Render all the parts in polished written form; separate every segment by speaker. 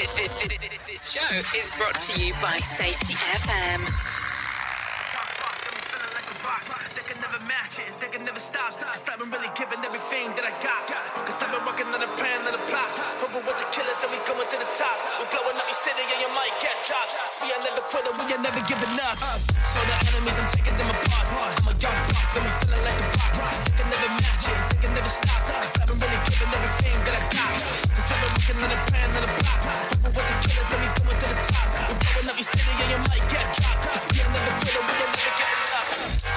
Speaker 1: This show is brought to you by Safety FM.
Speaker 2: They can never match it, they can never stop. Cause I've been really giving everything that I got. Cause I've been working on a plan and a plot. Over with the killers and we going to the top. We blowing up your city and you might get dropped. We are never quitting, we are never giving up. Show the enemies, I'm taking them apart. I'm a young boss, got me feeling like a rock. They can never match it, they can never stop. Cause I've been really giving everything that I got. Cause I've been working on a plan and a plot. Over with the killers and we going to the top. We blowing up your city and you might get dropped. Cause we are never quitting, we are never giving up.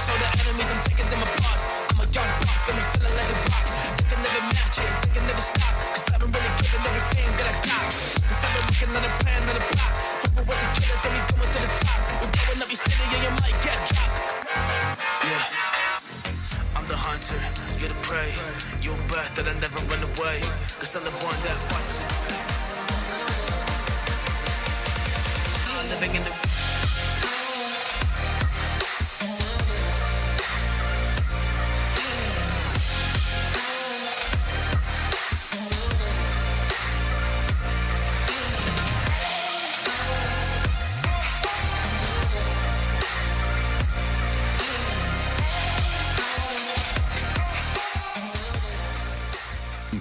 Speaker 2: Show the enemies, I'm taking them apart. I'm a young boss, got me feeling like a rock. They can never match it, they can never stop. Cause I've been really giving everything that I got. Cause I've been working on a plan and a plot. Over with the killers and we going to the top. We're blowing up your city and you might get dropped. Yeah, I'm the hunter, you're the prey. You're a bird that I never run away. Cause I'm the one that fights. Living in the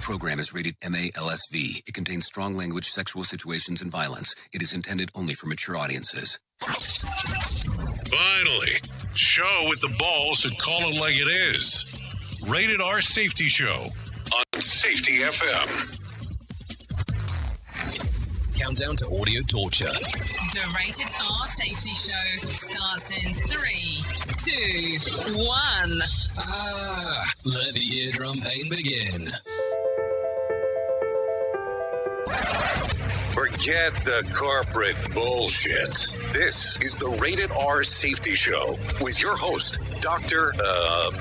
Speaker 3: program is rated MALSV. It contains strong language, sexual situations, and violence. It is intended only for mature audiences.
Speaker 4: Finally, show with the balls to call it like it is. Rated R Safety Show on Safety FM.
Speaker 3: Countdown to audio torture.
Speaker 1: The Rated R Safety Show starts in 3, 2, 1.
Speaker 3: Let the eardrum pain begin.
Speaker 4: Forget the corporate bullshit. This is the Rated R Safety Show with your host, Dr.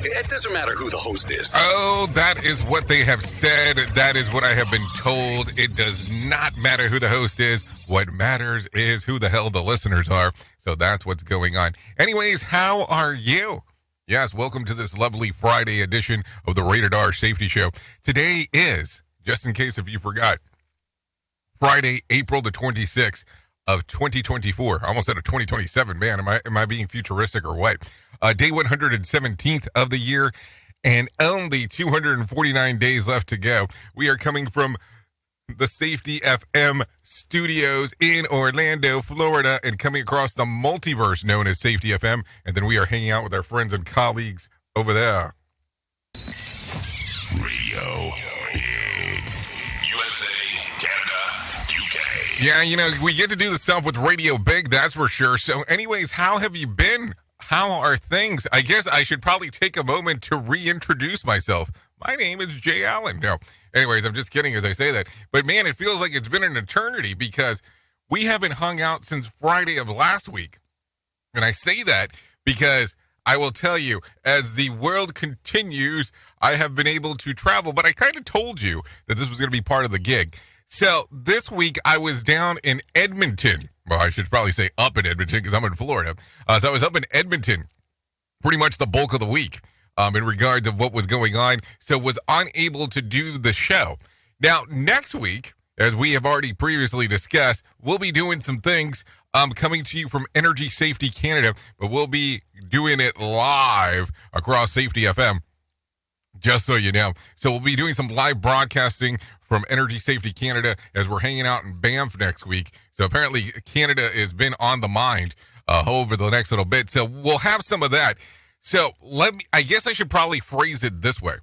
Speaker 4: It doesn't matter who the host is.
Speaker 5: Oh, that is what they have said. That is what I have been told. It does not matter who the host is. What matters is who the hell the listeners are. So that's what's going on. Anyways, how are you? Yes, welcome to this lovely Friday edition of the Rated R Safety Show. Today is, just in case if you forgot, Friday, April the 26th of 2024. I almost said a 2027. Man, am I being futuristic or what? Day 117th of the year and only 249 days left to go. We are coming from the Safety FM studios in Orlando, Florida, and coming across the multiverse known as Safety FM. And then we are hanging out with our friends and colleagues over there.
Speaker 4: Radio Big. USA, Canada, UK.
Speaker 5: Yeah, you know, we get to do the stuff with Radio Big, that's for sure. So anyways, how have you been? How are things? I guess I should probably take a moment to reintroduce myself. My name is Jay Allen. No, anyways, I'm just kidding as I say that. But man, it feels like it's been an eternity because we haven't hung out since Friday of last week. And I say that because I will tell you, as the world continues, I have been able to travel, but I kind of told you that this was going to be part of the gig. So this week I was down in Edmonton. Well, I should probably say up in Edmonton because I'm in Florida. So I was up in Edmonton pretty much the bulk of the week in regards of what was going on. So was unable to do the show. Now, next week, as we have already previously discussed, we'll be doing some things coming to you from Energy Safety Canada, but we'll be doing it live across Safety FM, just so you know. So we'll be doing some live broadcasting from Energy Safety Canada as we're hanging out in Banff next week. So apparently Canada has been on the mind over the next little bit. So we'll have some of that. So I guess I should probably phrase it this way.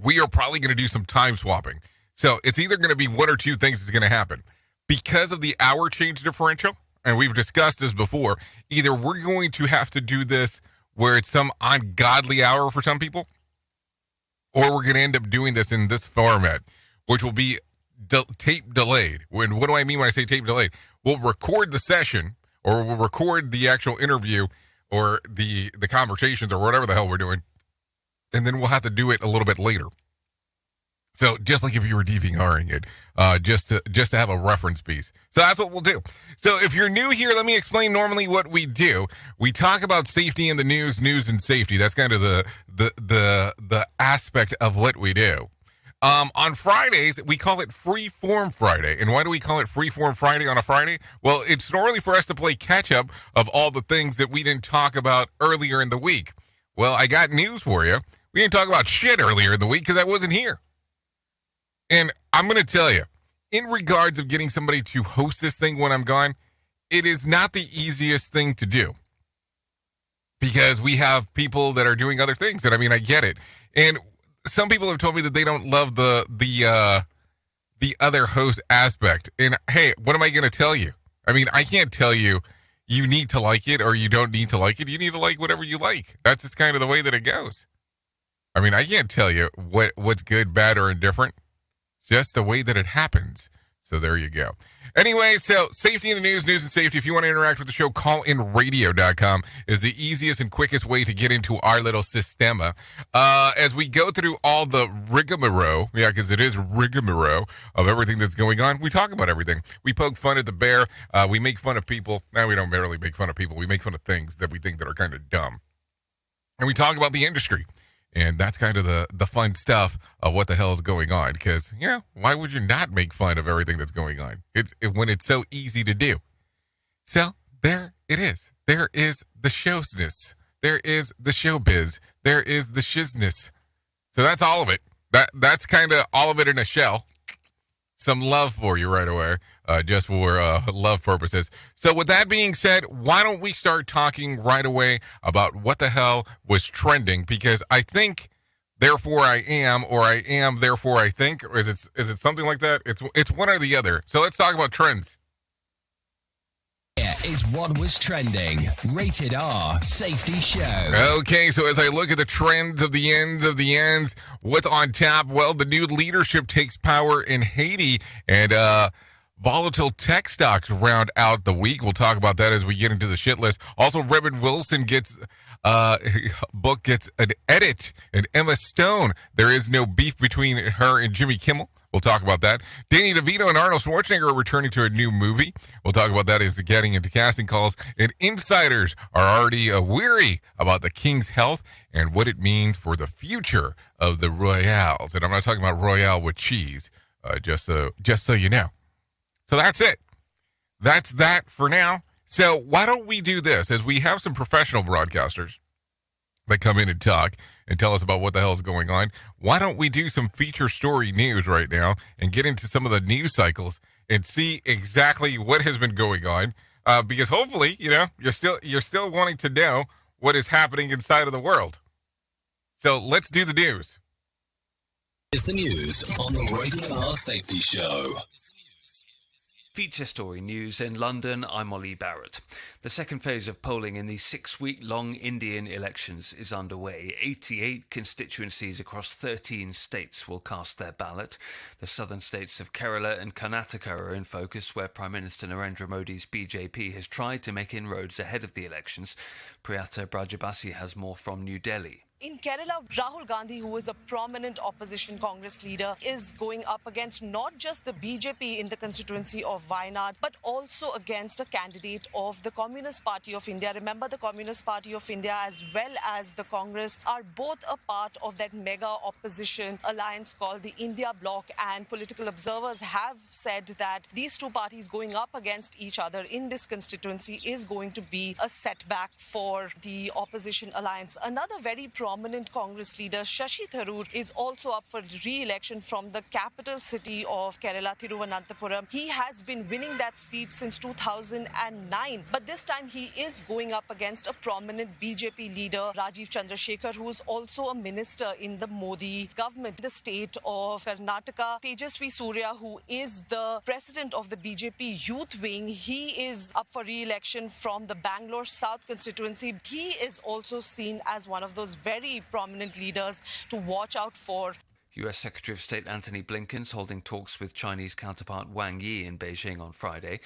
Speaker 5: We are probably going to do some time swapping. So it's either going to be one or two things that's going to happen. Because of the hour change differential, and we've discussed this before, either we're going to have to do this where it's some ungodly hour for some people, or we're going to end up doing this in this format, which will be tape delayed. What do I mean when I say tape delayed? We'll record the session, or we'll record the actual interview, or the conversations, or whatever the hell we're doing, and then we'll have to do it a little bit later. So just like if you were DVRing it, just to have a reference piece. So that's what we'll do. So if you're new here, let me explain normally what we do. We talk about safety in the news and safety. That's kind of the aspect of what we do. On Fridays, we call it Freeform Friday. And why do we call it Freeform Friday on a Friday? Well, it's normally for us to play catch-up of all the things that we didn't talk about earlier in the week. Well, I got news for you. We didn't talk about shit earlier in the week because I wasn't here. And I'm going to tell you, in regards of getting somebody to host this thing when I'm gone, it is not the easiest thing to do. Because we have people that are doing other things. And I mean, I get it. And some people have told me that they don't love the other host aspect. And hey, what am I going to tell you? I mean, I can't tell you you need to like it or you don't need to like it. You need to like whatever you like. That's just kind of the way that it goes. I mean, I can't tell you what's good, bad, or indifferent. It's just the way that it happens. So there you go. Anyway, so safety in the news and safety. If you want to interact with the show, callinradio.com is the easiest and quickest way to get into our little sistema. As we go through all the rigmarole, because it is rigmarole of everything that's going on, we talk about everything. We poke fun at the bear. We make fun of people. Now, we don't barely make fun of people. We make fun of things that we think that are kind of dumb. And we talk about the industry. And that's kind of the fun stuff of what the hell is going on. Because, why would you not make fun of everything that's going on? When it's so easy to do. So, there it is. There is the showness. There is the showbiz. There is the shizness. So that's all of it. That's kind of all of it in a shell. Some love for you right away, just for love purposes. So with that being said, why don't we start talking right away about what the hell was trending? Because I think, therefore I am, or I am, therefore I think, or is it something like that? It's one or the other. So let's talk about trends.
Speaker 6: Here is what was trending. Rated R Safety Show.
Speaker 5: Okay, so as I look at the trends of the ends, what's on tap? Well, the new leadership takes power in Haiti, and volatile tech stocks round out the week. We'll talk about that as we get into the shit list. Also, Rebel Wilson book gets an edit, and Emma Stone, there is no beef between her and Jimmy Kimmel. We'll talk about that. Danny DeVito and Arnold Schwarzenegger are returning to a new movie. We'll talk about that as getting into casting calls. And insiders are already weary about the King's health and what it means for the future of the Royals. And I'm not talking about Royale with cheese, just so you know. So that's it. That's that for now. So why don't we do this? As we have some professional broadcasters that come in and talk and tell us about what the hell is going on, why don't we do some feature story news right now and get into some of the news cycles and see exactly what has been going on? Because hopefully, you're still wanting to know what is happening inside of the world. So let's do the news.
Speaker 6: Is the news on the Rated R Safety Show.
Speaker 7: Feature story news in London. I'm Ollie Barrett. The second phase of polling in the 6-week-long Indian elections is underway. 88 constituencies across 13 states will cast their ballot. The southern states of Kerala and Karnataka are in focus, where Prime Minister Narendra Modi's BJP has tried to make inroads ahead of the elections. Priyata Brajabasi has more from New Delhi.
Speaker 8: In Kerala, Rahul Gandhi, who is a prominent opposition Congress leader, is going up against not just the BJP in the constituency of Wayanad, but also against a candidate of the Communist Party of India. Remember, the Communist Party of India as well as the Congress are both a part of that mega opposition alliance called the India Bloc, and political observers have said that these two parties going up against each other in this constituency is going to be a setback for the opposition alliance. Another very prominent Congress leader, Shashi Tharoor, is also up for re-election from the capital city of Kerala, Thiruvananthapuram. He has been winning that seat since 2009, but this time he is going up against a prominent BJP leader, Rajiv Chandrasekhar, who is also a minister in the Modi government. The state of Karnataka, Tejasvi Surya, who is the president of the BJP youth wing, he is up for re-election from the Bangalore South constituency. He is also seen as one of those very prominent leaders to watch out for.
Speaker 7: US Secretary of State Antony Blinken's holding talks with Chinese counterpart Wang Yi in Beijing on Friday.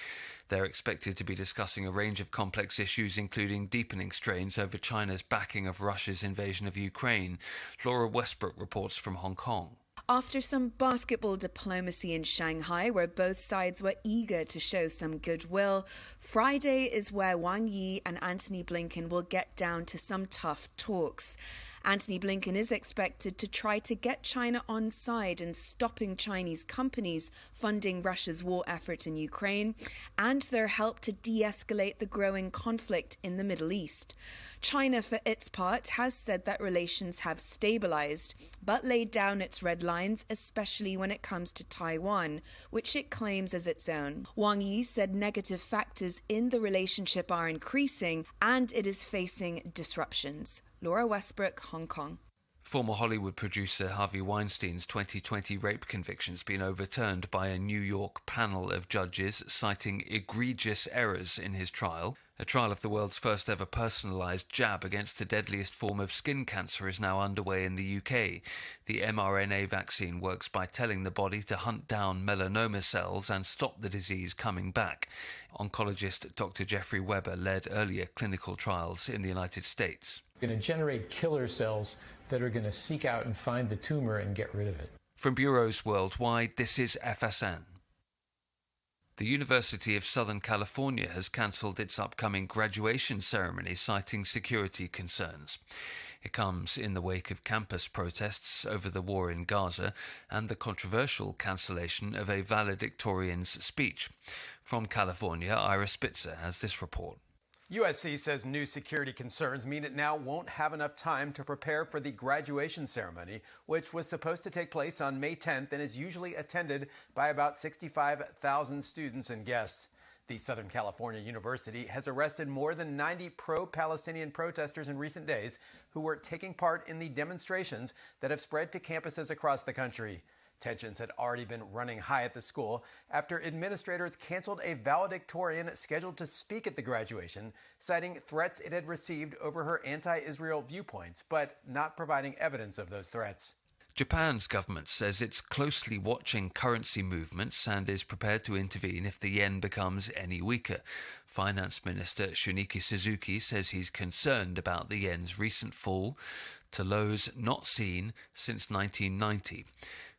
Speaker 7: They're expected to be discussing a range of complex issues, including deepening strains over China's backing of Russia's invasion of Ukraine. Laura Westbrook reports from Hong Kong.
Speaker 9: After some basketball diplomacy in Shanghai, where both sides were eager to show some goodwill, Friday is where Wang Yi and Antony Blinken will get down to some tough talks. Anthony Blinken is expected to try to get China on side in stopping Chinese companies funding Russia's war effort in Ukraine and their help to de-escalate the growing conflict in the Middle East. China, for its part, has said that relations have stabilized, but laid down its red lines, especially when it comes to Taiwan, which it claims as its own. Wang Yi said negative factors in the relationship are increasing and it is facing disruptions. Laura Westbrook, Hong Kong.
Speaker 7: Former Hollywood producer Harvey Weinstein's 2020 rape convictions been overturned by a New York panel of judges citing egregious errors in his trial. A trial of the world's first ever personalised jab against the deadliest form of skin cancer is now underway in the UK. The mRNA vaccine works by telling the body to hunt down melanoma cells and stop the disease coming back. Oncologist Dr. Jeffrey Weber led earlier clinical trials in the United States.
Speaker 10: We're going to generate killer cells that are going to seek out and find the tumor and get rid of it.
Speaker 7: From bureaus worldwide, this is FSN. The University of Southern California has cancelled its upcoming graduation ceremony, citing security concerns. It comes in the wake of campus protests over the war in Gaza and the controversial cancellation of a valedictorian's speech. From California, Ira Spitzer has this report.
Speaker 11: USC says new security concerns mean it now won't have enough time to prepare for the graduation ceremony, which was supposed to take place on May 10th and is usually attended by about 65,000 students and guests. The Southern California University has arrested more than 90 pro-Palestinian protesters in recent days who were taking part in the demonstrations that have spread to campuses across the country. Tensions had already been running high at the school after administrators canceled a valedictorian scheduled to speak at the graduation, citing threats it had received over her anti-Israel viewpoints, but not providing evidence of those threats.
Speaker 7: Japan's government says it's closely watching currency movements and is prepared to intervene if the yen becomes any weaker. Finance Minister Shunichi Suzuki says he's concerned about the yen's recent fall to lows not seen since 1990.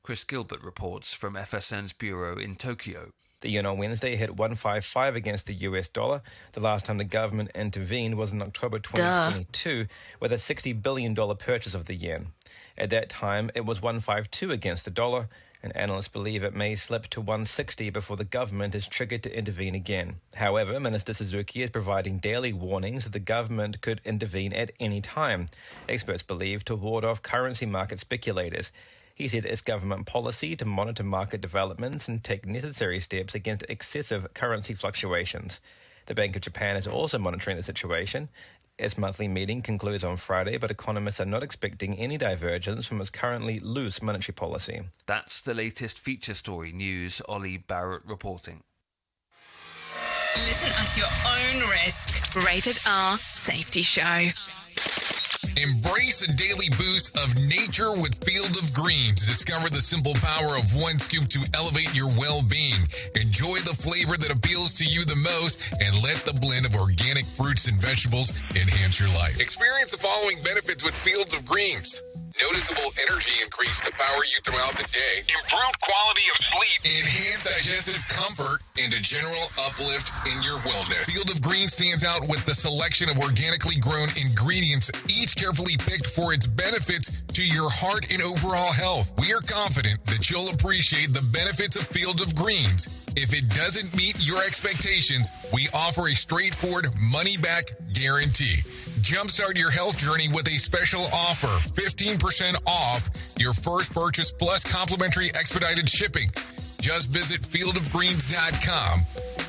Speaker 7: Chris Gilbert reports from FSN's bureau in Tokyo.
Speaker 12: The yen on Wednesday hit 155 against the US dollar. The last time the government intervened was in October 2022 with a $60 billion purchase of the yen. At that time, it was 152 against the dollar, and analysts believe it may slip to 160 before the government is triggered to intervene again. However, Minister Suzuki is providing daily warnings that the government could intervene at any time. Experts believe to ward off currency market speculators. He said it's government policy to monitor market developments and take necessary steps against excessive currency fluctuations. The Bank of Japan is also monitoring the situation. Its monthly meeting concludes on Friday, but economists are not expecting any divergence from its currently loose monetary policy.
Speaker 7: That's the latest feature story news. Ollie Barrett reporting.
Speaker 1: Listen at your own risk. Rated R Safety Show.
Speaker 5: Embrace a daily boost of nature with Field of Greens. Discover the simple power of one scoop to elevate your well-being. Enjoy the flavor that appeals to you the most and let the blend of organic fruits and vegetables enhance your life. Experience the following benefits with Fields of Greens. Noticeable energy increase to power you throughout the day.
Speaker 4: Improved quality of sleep.
Speaker 5: Enhanced digestive comfort and a general uplift in your wellness. Field of Greens stands out with the selection of organically grown ingredients, each carefully picked for its benefits to your heart and overall health. We are confident that you'll appreciate the benefits of Field of Greens. If it doesn't meet your expectations, we offer a straightforward money-back guarantee. Jumpstart your health journey with a special offer, 15% off your first purchase plus complimentary expedited shipping. Just visit fieldofgreens.com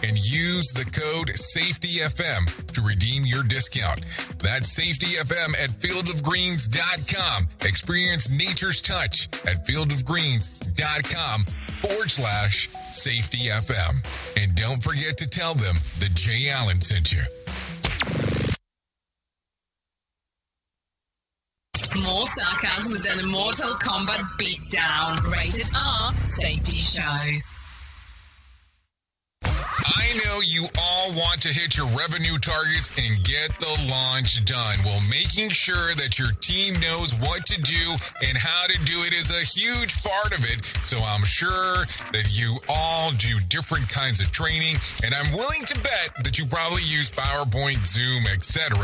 Speaker 5: and use the code SAFETYFM to redeem your discount. That's SAFETYFM at fieldofgreens.com. Experience nature's touch at fieldofgreens.com/SAFETYFM. And don't forget to tell them that Jay Allen sent you.
Speaker 1: More sarcasm than a Mortal Kombat beatdown. Rated R Safety Show.
Speaker 5: I I know you all want to hit your revenue targets and get the launch done. Well, making sure that your team knows what to do and how to do it is a huge part of it. So I'm sure that you all do different kinds of training, and I'm willing to bet that you probably use PowerPoint, Zoom, etc.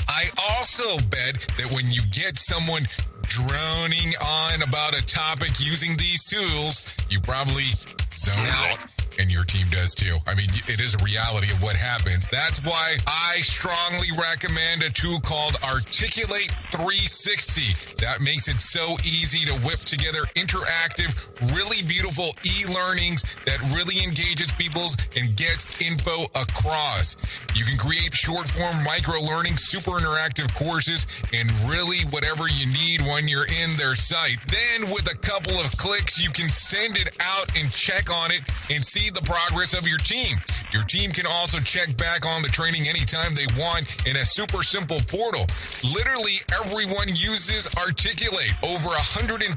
Speaker 5: I also bet that when you get someone droning on about a topic using these tools, you probably zone out. And your team does too. I mean, it is a reality of what happens. That's why I strongly recommend a tool called Articulate 360. That makes it so easy to whip together interactive, really beautiful e-learnings that really engages people and gets info across. You can create short-form micro-learning, super interactive courses, and really whatever you need when you're in their site. Then with a couple of clicks, you can send it out and check on it and see the progress of your team. Your team can also check back on the training anytime they want in a super simple portal. Literally everyone uses Articulate. Over 120,000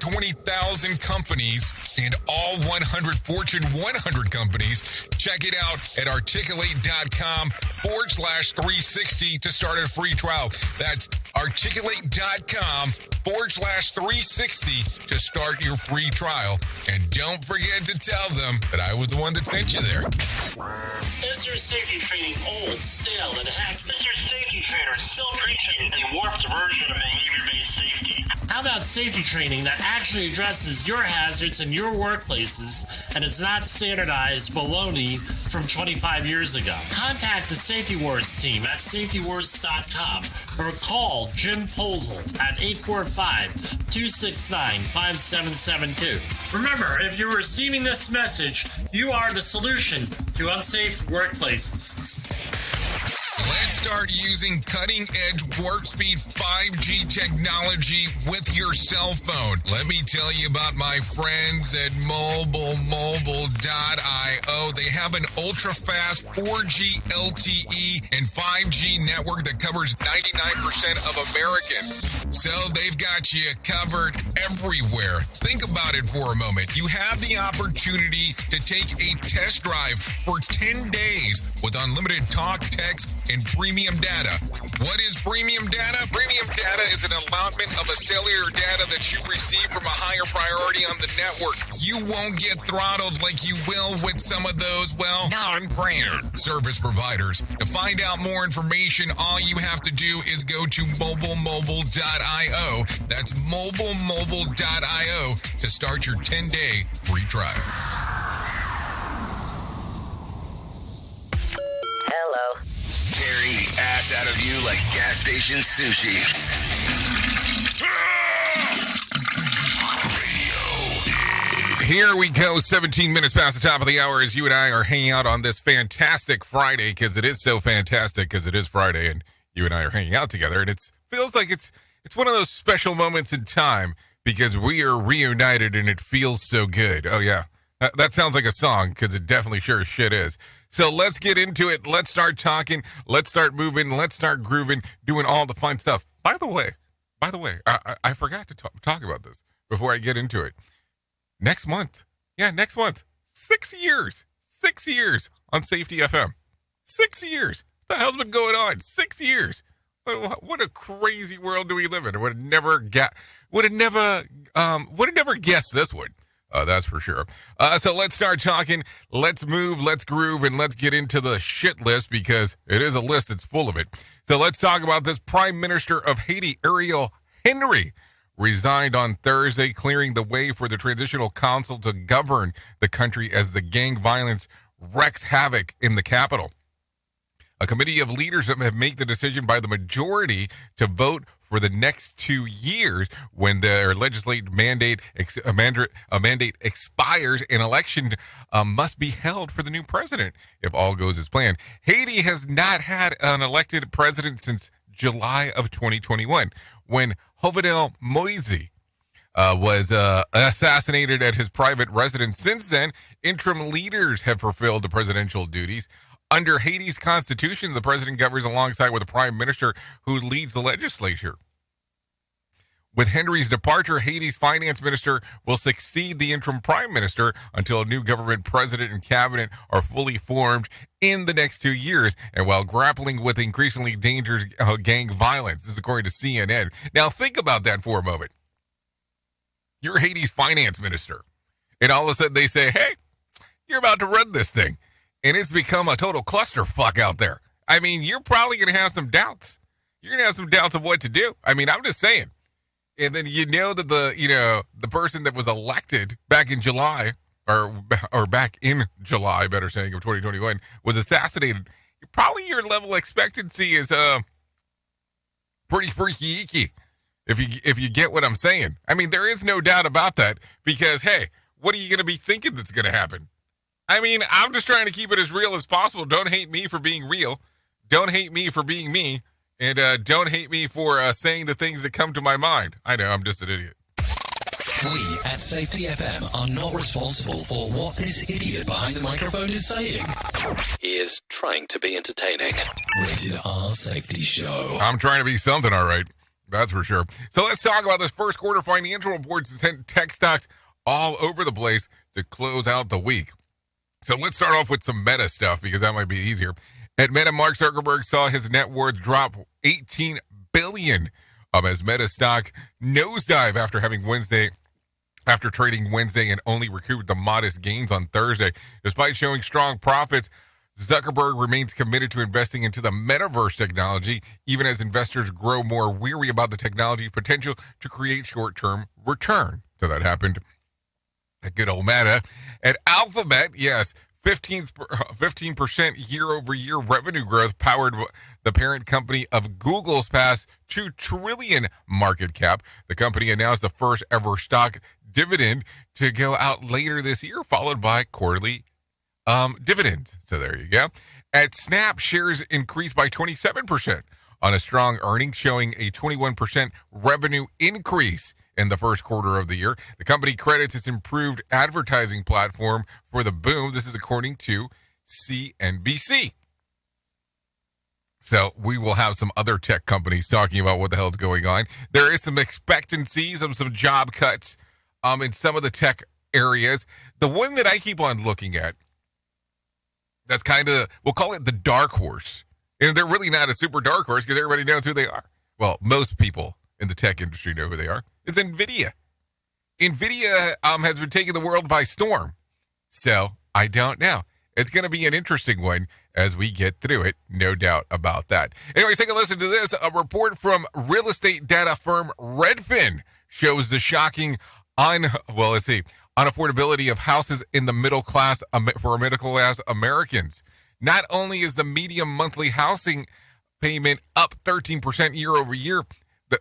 Speaker 5: companies and all 100 Fortune 100 companies. Check it out at articulate.com/360 to start a free trial. That's articulate.com/360 to start your free trial. And don't forget to tell them that I was the one that sent you there.
Speaker 13: Is your safety training old, stale, and hacked? Is your safety trainer still preaching a warped version of behavior-based safety? How about safety training that actually addresses your hazards in your workplaces and is not standardized baloney from 25 years ago? Contact the Safety Wars team at safetywars.com or call Jim Posel at 845-269-5772. Remember, if you're receiving this message, you are the solution to unsafe workplaces.
Speaker 5: Let's start using cutting-edge warp speed 5G technology with your cell phone. Let me tell you about my friends at mobilemobile.io. They have an ultra-fast 4G LTE and 5G network that covers 99% of Americans. So they've got you covered everywhere. Think about it for a moment. You have the opportunity to take a test drive for 10 days with unlimited talk, text, and premium data. What is premium data? Premium data is an allotment of a cellular data that you receive from a higher priority on the network. You won't get throttled like you will with some of those, well, non-brand service providers. To find out more information, all you have to do is go to mobilemobile.io. That's mobilemobile.io to start your 10-day free trial.
Speaker 14: Hello.
Speaker 15: Tearing the ass out of you like gas station sushi.
Speaker 5: Here we go, 17 minutes past the top of the hour as you and I are hanging out on this fantastic Friday, because it is so fantastic because it is Friday and you and I are hanging out together, and it feels like it's one of those special moments in time because we are reunited and it feels so good. Oh yeah, that sounds like a song because it definitely sure as shit is. So let's get into it. Let's start talking. Let's start moving. Let's start grooving, doing all the fun stuff. By the way, I forgot to talk about this before I get into it. Next month. 6 years. 6 years on Safety FM. 6 years. What the hell's been going on? 6 years. What a crazy world do we live in? I would have never guessed this one. That's for sure. So let's start talking. Let's move, let's groove, and let's get into the shit list because it is a list that's full of it. So let's talk about this. Prime Minister of Haiti, Ariel Henry, resigned on Thursday, clearing the way for the Transitional Council to govern the country as the gang violence wreaks havoc in the capital. A committee of leaders have made the decision by the majority to vote for the next 2 years when their legislative mandate expires. An election must be held for the new president if all goes as planned. Haiti has not had an elected president since July of 2021 when Jovenel Moise was assassinated at his private residence. Since then, interim leaders have fulfilled the presidential duties. Under Haiti's constitution, the president governs alongside with a prime minister who leads the legislature. With Henry's departure, Haiti's finance minister will succeed the interim prime minister until a new government president and cabinet are fully formed in the next 2 years, and while grappling with increasingly dangerous gang violence. This is according to CNN. Now, think about that for a moment. You're Haiti's finance minister, and all of a sudden they say, hey, you're about to run this thing, and it's become a total clusterfuck out there. I mean, you're probably going to have some doubts. You're going to have some doubts of what to do. I mean, I'm just saying. And then that the person that was elected back in July, or back in July, better saying, of 2021, was assassinated. Probably your level of expectancy is pretty freaky icky, if you get what I'm saying. I mean, there is no doubt about that, because hey, what are you going to be thinking that's going to happen? I mean, I'm just trying to keep it as real as possible. Don't hate me for being real. Don't hate me for being me. And don't hate me for saying the things that come to my mind. I know, I'm just an idiot.
Speaker 6: We at Safety FM are not responsible for what this idiot behind the microphone is saying.
Speaker 4: He is trying to be entertaining.
Speaker 6: Rated R Safety Show.
Speaker 5: I'm trying to be something, all right. That's for sure. So let's talk about this first quarter financial reports and tech stocks all over the place to close out the week. So let's start off with some meta stuff, because that might be easier. At Meta, Mark Zuckerberg saw his net worth drop $18 billion as Meta stock nosedive after trading Wednesday and only recouped the modest gains on Thursday. Despite showing strong profits, Zuckerberg remains committed to investing into the metaverse technology, even as investors grow more weary about the technology potential to create short-term return. So that happened at good old Meta. At Alphabet, yes, 15% year-over-year revenue growth powered the parent company of Google's past $2 trillion market cap. The company announced the first ever stock dividend to go out later this year, followed by quarterly dividends. So there you go. At Snap, shares increased by 27% on a strong earnings, showing a 21% revenue increase in the first quarter of the year. The company credits its improved advertising platform for the boom. This is according to CNBC. So we will have some other tech companies talking about what the hell is going on. There is some expectancies of some job cuts in some of the tech areas. The one that I keep on looking at, that's kind of, we'll call it the dark horse. And they're really not a super dark horse because everybody knows who they are. Well, most people in the tech industry know who they are. Is NVIDIA. NVIDIA has been taking the world by storm. So I don't know. It's going to be an interesting one as we get through it. No doubt about that. Anyways, take a listen to this. A report from real estate data firm Redfin shows the shocking unaffordability of houses in the middle class for middle class Americans. Not only is the median monthly housing payment up 13% year over year,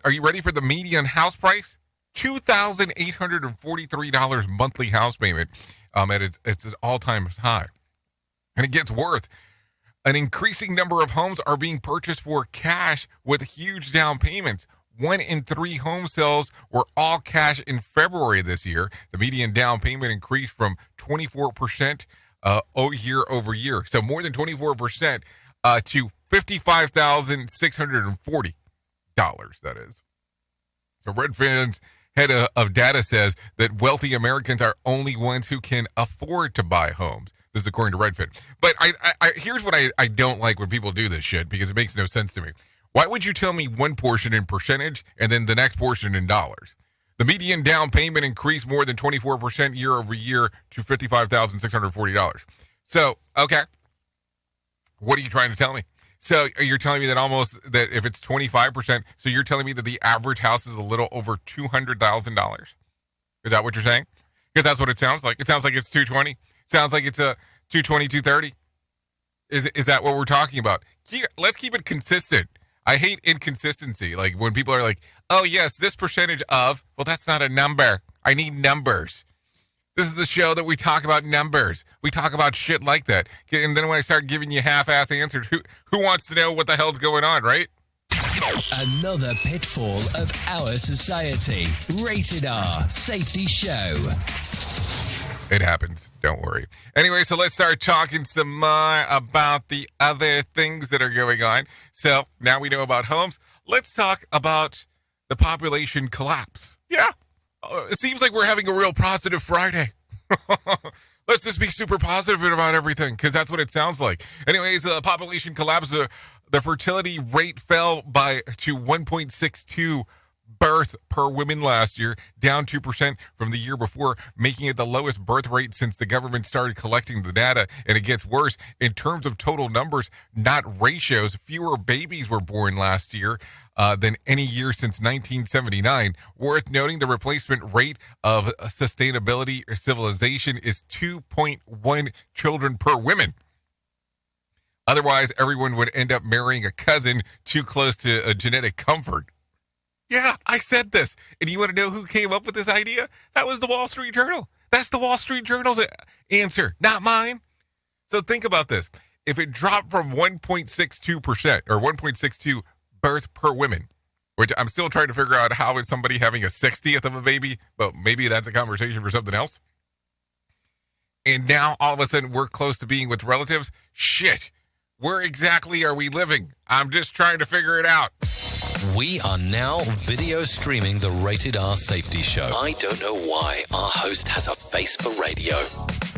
Speaker 5: are you ready for the median house price? $2,843 monthly house payment at its all-time high. And it gets worse. An increasing number of homes are being purchased for cash with huge down payments. 1 in 3 home sales were all cash in February this year. The median down payment increased from 24% year over year. So more than 24% to $55,640. That is. So Redfin's head of data says that wealthy Americans are only ones who can afford to buy homes. This is according to Redfin. But here's what I don't like when people do this shit, because it makes no sense to me. Why would you tell me one portion in percentage and then the next portion in dollars? The median down payment increased more than 24% year over year to $55,640. So, okay. What are you trying to tell me? So you're telling me that if it's 25%, so you're telling me that the average house is a little over $200,000? Is that what you're saying? Because that's what it sounds like. It sounds like it's 220. It sounds like it's a 220, 230. Is that what we're talking about? Let's keep it consistent. I hate inconsistency. Like when people are like, oh yes, this percentage of, well, that's not a number. I need numbers. This is a show that we talk about numbers. We talk about shit like that. And then when I start giving you half-ass answers, who wants to know what the hell's going on, right?
Speaker 6: Another pitfall of our society. Rated R Safety Show.
Speaker 5: It happens. Don't worry. Anyway, so let's start talking some more about the other things that are going on. So now we know about homes. Let's talk about the population collapse. Yeah, it seems like we're having a real positive Friday. Let's just be super positive about everything, because that's what it sounds like. Anyways, the population collapse. The fertility rate fell to 1.62 birth per woman last year, down 2% from the year before, making it the lowest birth rate since the government started collecting the data. And it gets worse in terms of total numbers, not ratios. Fewer babies were born last year than any year since 1979. Worth noting, the replacement rate of sustainability or civilization is 2.1 children per woman. Otherwise, everyone would end up marrying a cousin too close to a genetic comfort. Yeah, I said this. And you want to know who came up with this idea? That was the Wall Street Journal. That's the Wall Street Journal's answer, not mine. So think about this. If it dropped from 1.62% or 1.62 births per woman, which I'm still trying to figure out how is somebody having a 60th of a baby, but maybe that's a conversation for something else. And now all of a sudden we're close to being with relatives. Shit. Where exactly are we living? I'm just trying to figure it out.
Speaker 6: We are now video streaming the Rated R Safety Show. I don't know why our host has a face for radio.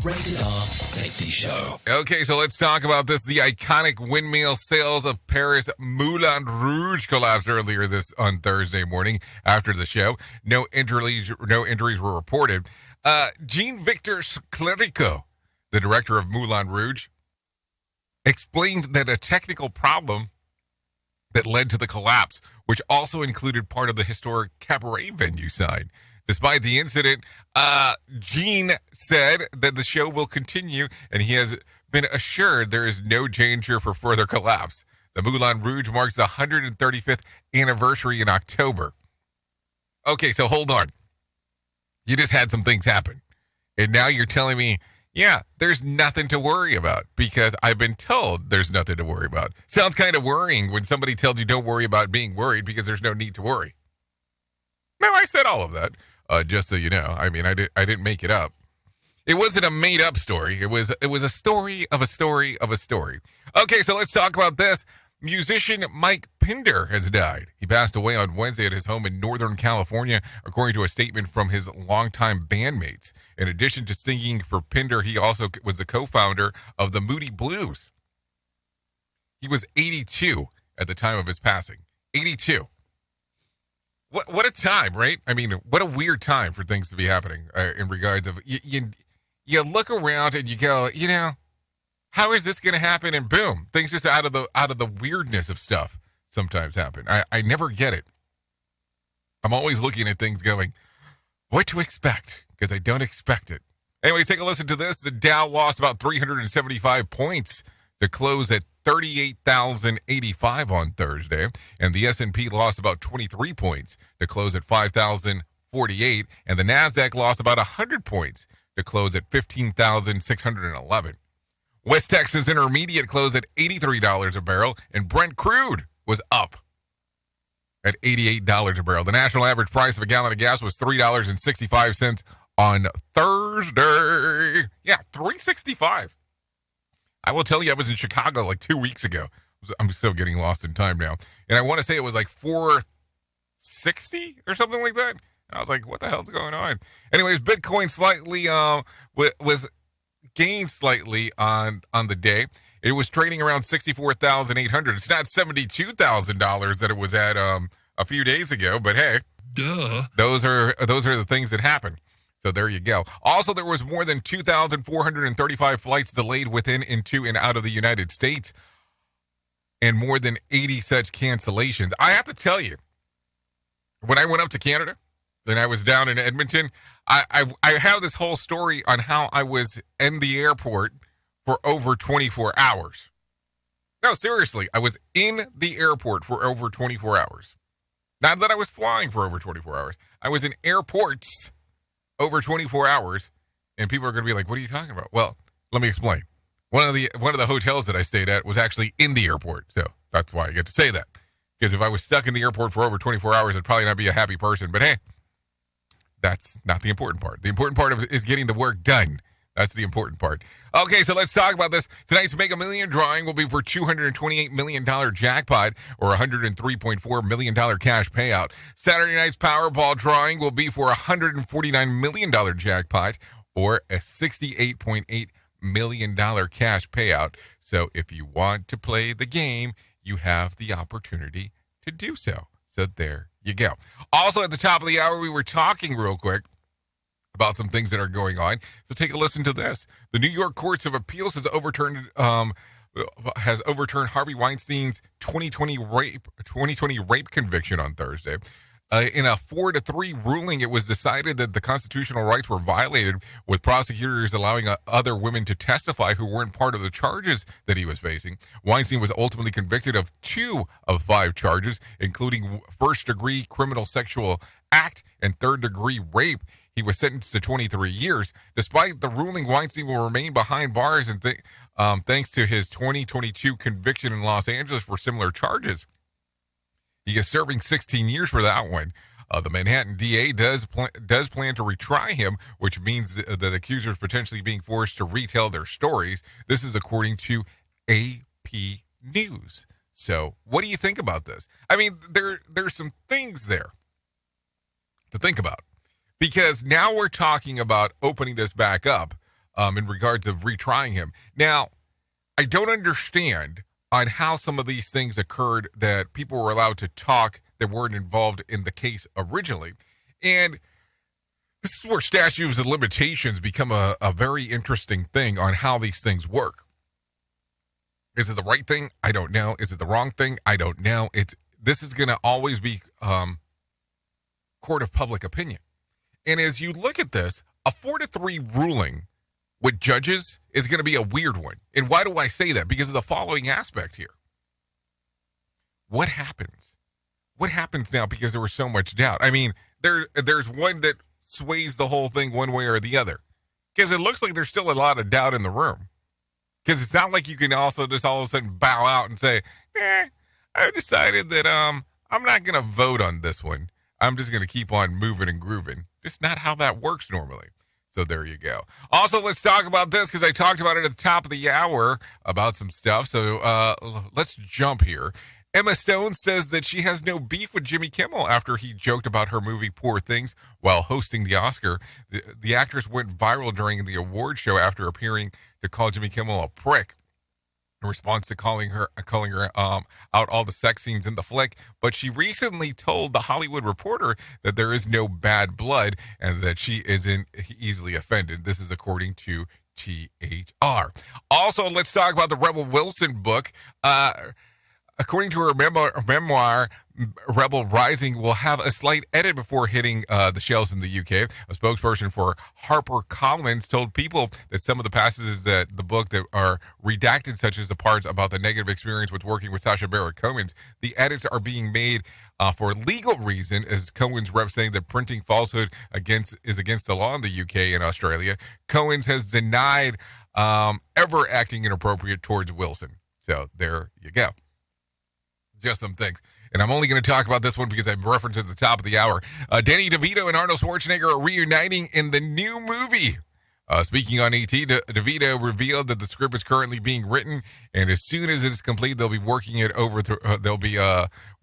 Speaker 6: Rated R Safety Show.
Speaker 5: Okay, so let's talk about this. The iconic windmill sails of Paris Moulin Rouge collapsed earlier on Thursday morning after the show. No injuries were reported. Jean-Victor Clerico, the director of Moulin Rouge, explained that a technical problem that led to the collapse, which also included part of the historic cabaret venue sign. Despite the incident, Jean said that the show will continue, and he has been assured there is no danger for further collapse. The Moulin Rouge marks the 135th anniversary in October. Okay, so hold on. You just had some things happen, and now you're telling me, yeah, there's nothing to worry about, because I've been told there's nothing to worry about. Sounds kind of worrying when somebody tells you don't worry about being worried because there's no need to worry. No, I said all of that, just so you know. I mean, I didn't make it up. It wasn't a made-up story. It was a story of a story of a story. Okay, so let's talk about this. Musician Mike Pinder has died. He passed away on Wednesday at his home in Northern California, according to a statement from his longtime bandmates. In addition to singing for Pinder, he also was the co-founder of the Moody Blues. He was 82 at the time of his passing. 82. What a time, right? I mean, what a weird time for things to be happening in regards of, you look around and you go, how is this going to happen? And boom, things just out of the weirdness of stuff sometimes happen. I never get it. I'm always looking at things going, what to expect? Because I don't expect it. Anyways, take a listen to this. The Dow lost about 375 points to close at 38,085 on Thursday. And the S&P lost about 23 points to close at 5,048. And the NASDAQ lost about 100 points to close at 15,611. West Texas Intermediate closed at $83 a barrel, and Brent crude was up at $88 a barrel. The national average price of a gallon of gas was $3.65 on Thursday. Yeah, $3.65. I will tell you, I was in Chicago like 2 weeks ago. I'm still getting lost in time now. And I want to say it was like $4.60 or something like that. And I was like, what the hell's going on? Anyways, Bitcoin slightly was gained slightly on the day. It was trading around $64,800. It's not $72,000 that it was at a few days ago, but hey, duh. Those are the things that happen. So there you go. Also, there was more than 2,435 flights delayed within, into, and out of the United States, and more than 80 such cancellations. I have to tell you, when I went up to Canada, then I was down in Edmonton, I have this whole story on how I was in the airport for over 24 hours. No, seriously, I was in the airport for over 24 hours. Not that I was flying for over 24 hours. I was in airports over 24 hours, and people are going to be like, what are you talking about? Well, let me explain. One of the hotels that I stayed at was actually in the airport, so that's why I get to say that. Because if I was stuck in the airport for over 24 hours, I'd probably not be a happy person. But hey, that's not the important part. The important part is getting the work done. That's the important part. Okay, so let's talk about this. Tonight's Mega Million drawing will be for $228 million jackpot or $103.4 million cash payout. Saturday night's Powerball drawing will be for $149 million jackpot or a $68.8 million cash payout. So if you want to play the game, you have the opportunity to do so. So there you go. Also, at the top of the hour, we were talking real quick about some things that are going on. So take a listen to this. The New York Courts of Appeals has overturned Harvey Weinstein's 2020 rape conviction on Thursday. In a 4-3 ruling, it was decided that the constitutional rights were violated, with prosecutors allowing other women to testify who weren't part of the charges that he was facing. Weinstein was ultimately convicted of 2 of 5 charges, including first-degree criminal sexual act and third-degree rape. He was sentenced to 23 years. Despite the ruling, Weinstein will remain behind bars and thanks to his 2022 conviction in Los Angeles for similar charges. He is serving 16 years for that one. The Manhattan DA does plan to retry him, which means that accusers potentially being forced to retell their stories. This is according to AP News. So what do you think about this? I mean, there's some things there to think about. Because now we're talking about opening this back up in regards of retrying him. Now, I don't understand on how some of these things occurred that people were allowed to talk that weren't involved in the case originally. And this is where statutes of limitations become a very interesting thing on how these things work. Is it the right thing? I don't know. Is it the wrong thing? I don't know. This is going to always be court of public opinion. And as you look at this, a 4-3 ruling with judges is going to be a weird one. And why do I say that? Because of the following aspect here. What happens? What happens now because there was so much doubt? I mean, there's one that sways the whole thing one way or the other. Because it looks like there's still a lot of doubt in the room. Because it's not like you can also just all of a sudden bow out and say, I've decided that I'm not going to vote on this one. I'm just going to keep on moving and grooving. Just not how that works normally. So there you go. Also, let's talk about this because I talked about it at the top of the hour about some stuff. So let's jump here. Emma Stone says that she has no beef with Jimmy Kimmel after he joked about her movie Poor Things while hosting the Oscar. The actress went viral during the award show after appearing to call Jimmy Kimmel a prick in response to calling her out all the sex scenes in the flick. But she recently told The Hollywood Reporter that there is no bad blood and that she isn't easily offended. This is according to THR. Also, let's talk about the Rebel Wilson book. According to her memoir, Rebel Rising will have a slight edit before hitting the shelves in the UK. A spokesperson for HarperCollins told People that some of the passages that the book that are redacted, such as the parts about the negative experience with working with Sacha Baron Cohen, the edits are being made for legal reason, as Cohen's rep saying that printing falsehood is against the law in the UK and Australia. Cohen's has denied ever acting inappropriate towards Wilson. So there you go. Just some things. And I'm only going to talk about this one because I referenced it at the top of the hour. Danny DeVito and Arnold Schwarzenegger are reuniting in the new movie. Speaking on ET, DeVito revealed that the script is currently being written, and as soon as it is complete, they'll be working it over. They'll be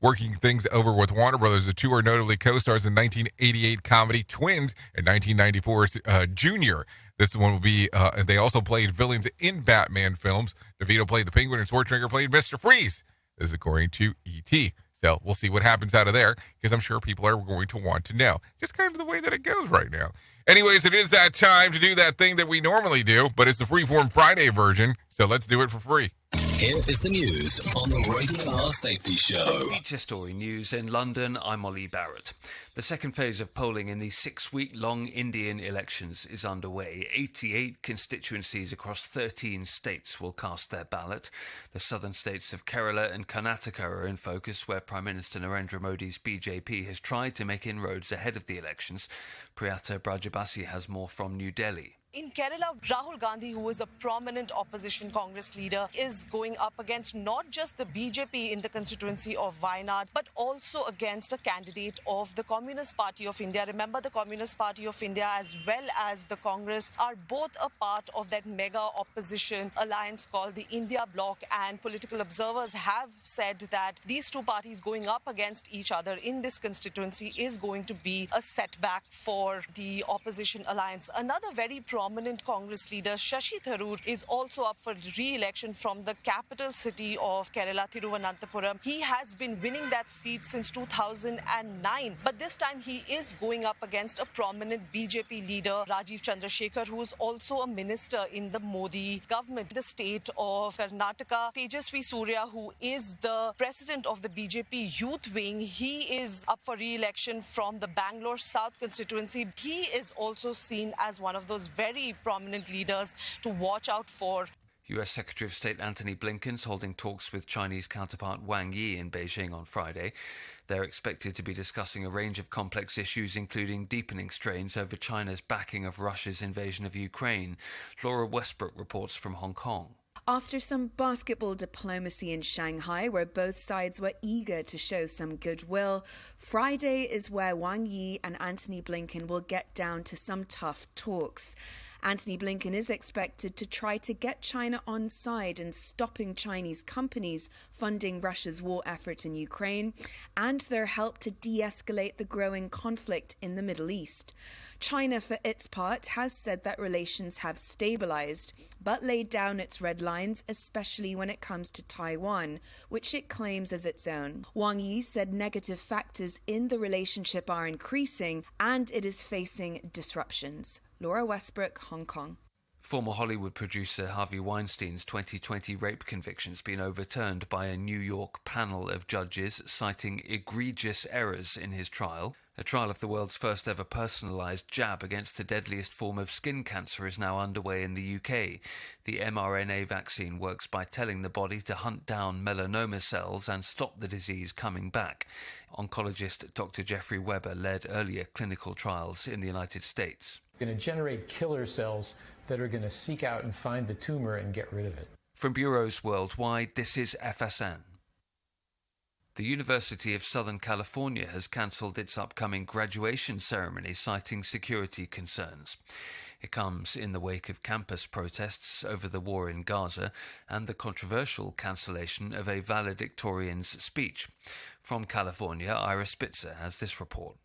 Speaker 5: working things over with Warner Brothers. The two are notably co-stars in 1988 comedy Twins and 1994's Junior. This one will be. They also played villains in Batman films. DeVito played the Penguin, and Schwarzenegger played Mr. Freeze. This is according to ET. So we'll see what happens out of there because I'm sure people are going to want to know. Just kind of the way that it goes right now. Anyways, it is that time to do that thing that we normally do, but it's the Freeform Friday version, so let's do it for free.
Speaker 6: Here is the news on the Rated R Safety Show.
Speaker 7: Feature story news in London. I'm Ollie Barrett. The second phase of polling in the 6-week-long Indian elections is underway. 88 constituencies across 13 states will cast their ballot. The southern states of Kerala and Karnataka are in focus, where Prime Minister Narendra Modi's BJP has tried to make inroads ahead of the elections. Priyata Brajabasi has more from New Delhi.
Speaker 8: In Kerala, Rahul Gandhi, who is a prominent opposition Congress leader, is going up against not just the BJP in the constituency of Wayanad, but also against a candidate of the Communist Party of India. Remember, the Communist Party of India as well as the Congress are both a part of that mega opposition alliance called the India Bloc, and political observers have said that these two parties going up against each other in this constituency is going to be a setback for the opposition alliance. Another very prominent Congress leader, Shashi Tharoor, is also up for re-election from the capital city of Kerala, Thiruvananthapuram. He has been winning that seat since 2009, but this time he is going up against a prominent BJP leader, Rajiv Chandrasekhar, who is also a minister in the Modi government. The state of Karnataka, Tejasvi Surya, who is the president of the BJP youth wing, he is up for re-election from the Bangalore South constituency. He is also seen as one of those very prominent leaders to watch out for.
Speaker 7: US Secretary of State Antony Blinken's holding talks with Chinese counterpart Wang Yi in Beijing on Friday. They're expected to be discussing a range of complex issues, including deepening strains over China's backing of Russia's invasion of Ukraine. Laura Westbrook reports from Hong Kong.
Speaker 9: After some basketball diplomacy in Shanghai, where both sides were eager to show some goodwill, Friday is where Wang Yi and Antony Blinken will get down to some tough talks. Antony Blinken is expected to try to get China on side in stopping Chinese companies funding Russia's war effort in Ukraine and their help to de-escalate the growing conflict in the Middle East. China, for its part, has said that relations have stabilized, but laid down its red lines, especially when it comes to Taiwan, which it claims as its own. Wang Yi said negative factors in the relationship are increasing and it is facing disruptions. Laura Westbrook, Hong Kong.
Speaker 7: Former Hollywood producer Harvey Weinstein's 2020 rape convictions been overturned by a New York panel of judges citing egregious errors in his trial. A trial of the world's first ever personalised jab against the deadliest form of skin cancer is now underway in the UK. The mRNA vaccine works by telling the body to hunt down melanoma cells and stop the disease coming back. Oncologist Dr. Jeffrey Weber led earlier clinical trials in the United States.
Speaker 10: Going to generate killer cells that are going to seek out and find the tumor and get rid of it.
Speaker 7: From bureaus worldwide, this is FSN. The University of Southern California has cancelled its upcoming graduation ceremony, citing security concerns. It comes in the wake of campus protests over the war in Gaza and the controversial cancellation of a valedictorian's speech. From California, Ira Spitzer has this report.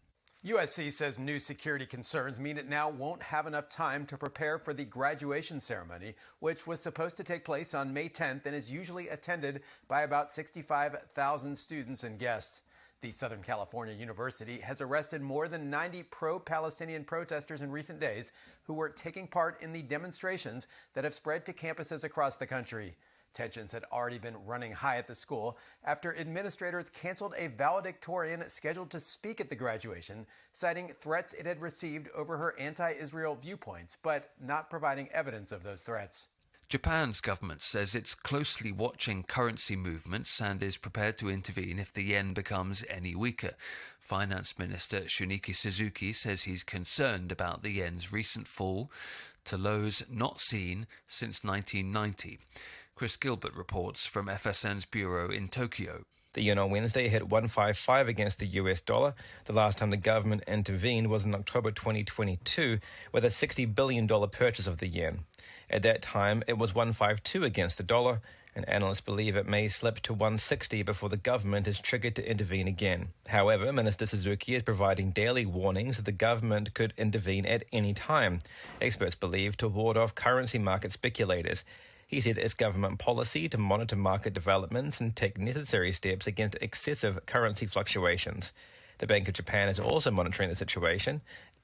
Speaker 11: USC says new security concerns mean it now won't have enough time to prepare for the graduation ceremony, which was supposed to take place on May 10th and is usually attended by about 65,000 students and guests. The Southern California University has arrested more than 90 pro-Palestinian protesters in recent days who were taking part in the demonstrations that have spread to campuses across the country. Tensions had already been running high at the school after administrators canceled a valedictorian scheduled to speak at the graduation, citing threats it had received over her anti-Israel viewpoints, but not providing evidence of those threats.
Speaker 7: Japan's government says it's closely watching currency movements and is prepared to intervene if the yen becomes any weaker. Finance Minister Shunichi Suzuki says he's concerned about the yen's recent fall to lows not seen since 1990. Chris Gilbert reports from FSN's bureau in Tokyo.
Speaker 12: The yen on Wednesday hit 155 against the US dollar. The last time the government intervened was in October 2022 with a $60 billion purchase of the yen. At that time, it was 152 against the dollar, and analysts believe it may slip to 160 before the government is triggered to intervene again. However, Minister Suzuki is providing daily warnings that the government could intervene at any time. Experts believe to ward off currency market speculators. He said it's government policy to monitor market developments and take necessary steps against excessive currency fluctuations. The Bank of Japan is also monitoring the situation.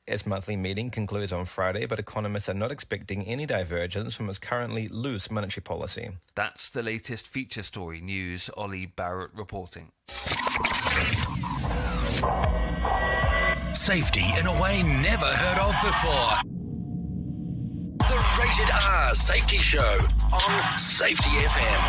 Speaker 12: Its monthly meeting concludes on Friday, but economists are not expecting any divergence from its currently loose monetary policy.
Speaker 7: That's the latest feature story news. Ollie Barrett reporting.
Speaker 15: Safety in a way never heard of before. The Rated R Safety Show on Safety FM.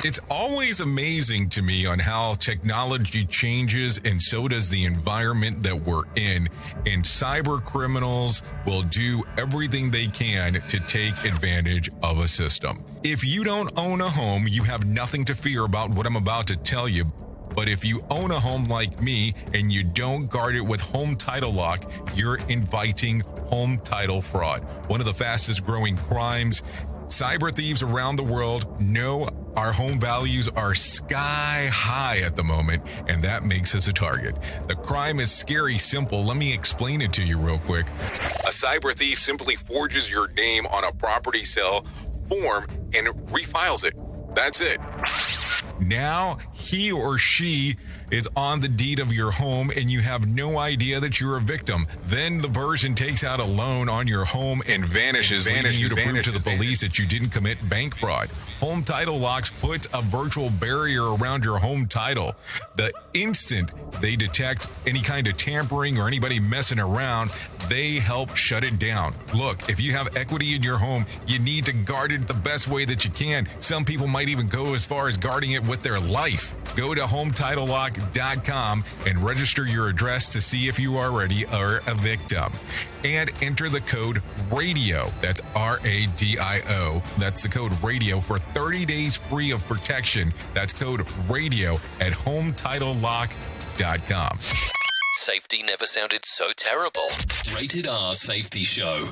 Speaker 5: It's always amazing to me on how technology changes, and so does the environment that we're in. And cyber criminals will do everything they can to take advantage of a system. If you don't own a home, you have nothing to fear about what I'm about to tell you. But if you own a home like me and you don't guard it with home title lock, you're inviting home title fraud. One of the fastest growing crimes. Cyber thieves around the world know our home values are sky high at the moment, and that makes us a target. The crime is scary simple. Let me explain it to you real quick. A cyber thief simply forges your name on a property sale form and refiles it. That's it. Now he or she is on the deed of your home and you have no idea that you're a victim. Then the person takes out a loan on your home and vanishes, leaving you to prove to the police that you didn't commit bank fraud. Home title locks put a virtual barrier around your home title. The instant they detect any kind of tampering or anybody messing around, they help shut it down. Look, if you have equity in your home, you need to guard it the best way that you can. Some people might even go as far as guarding it with their life. Go to HometitleLock.com and register your address to see if you already are a victim. And enter the code RADIO. That's RADIO. That's the code RADIO for 30 days free of protection. That's code RADIO at HometitleLock.com.
Speaker 6: Safety never sounded so terrible. Rated R Safety Show.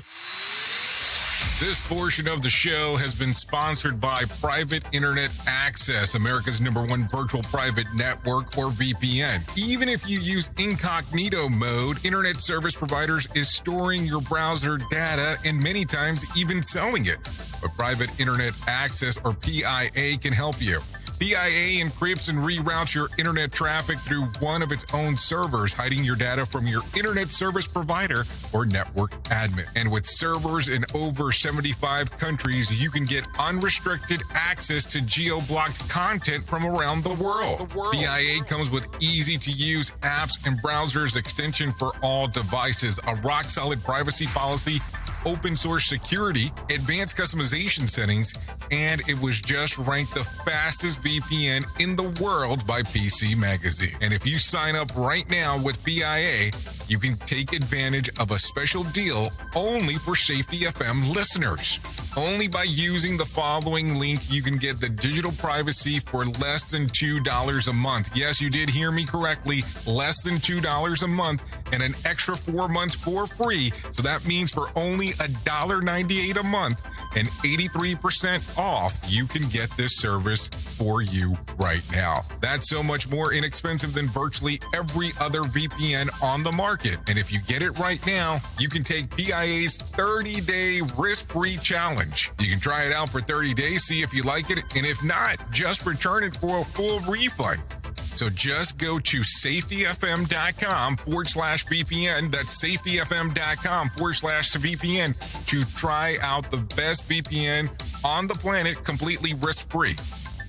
Speaker 5: This portion of the show has been sponsored by Private Internet Access, America's #1 virtual private network, or VPN. Even if you use incognito mode, internet service providers is storing your browser data and many times even selling it. But Private Internet Access, or PIA, can help you. PIA encrypts and reroutes your internet traffic through one of its own servers, hiding your data from your internet service provider or network admin. And with servers in over 75 countries, you can get unrestricted access to geo-blocked content from around the world. PIA comes with easy-to-use apps and browsers extension for all devices, a rock-solid privacy policy, open source security, advanced customization settings, and it was just ranked the fastest VPN in the world by PC Magazine. And if you sign up right now with PIA, you can take advantage of a special deal only for Safety FM listeners. Only by using the following link, you can get the digital privacy for less than $2 a month. Yes, you did hear me correctly. Less than $2 a month and an extra 4 months for free. So that means for only $1.98 a month and 83% off, you can get this service for you right now. That's so much more inexpensive than virtually every other VPN on the market. And if you get it right now, you can take PIA's 30-day risk-free challenge. You can try it out for 30 days, see if you like it, and if not, just return it for a full refund. So just go to safetyfm.com/VPN. That's safetyfm.com/VPN to try out the best VPN on the planet completely risk-free.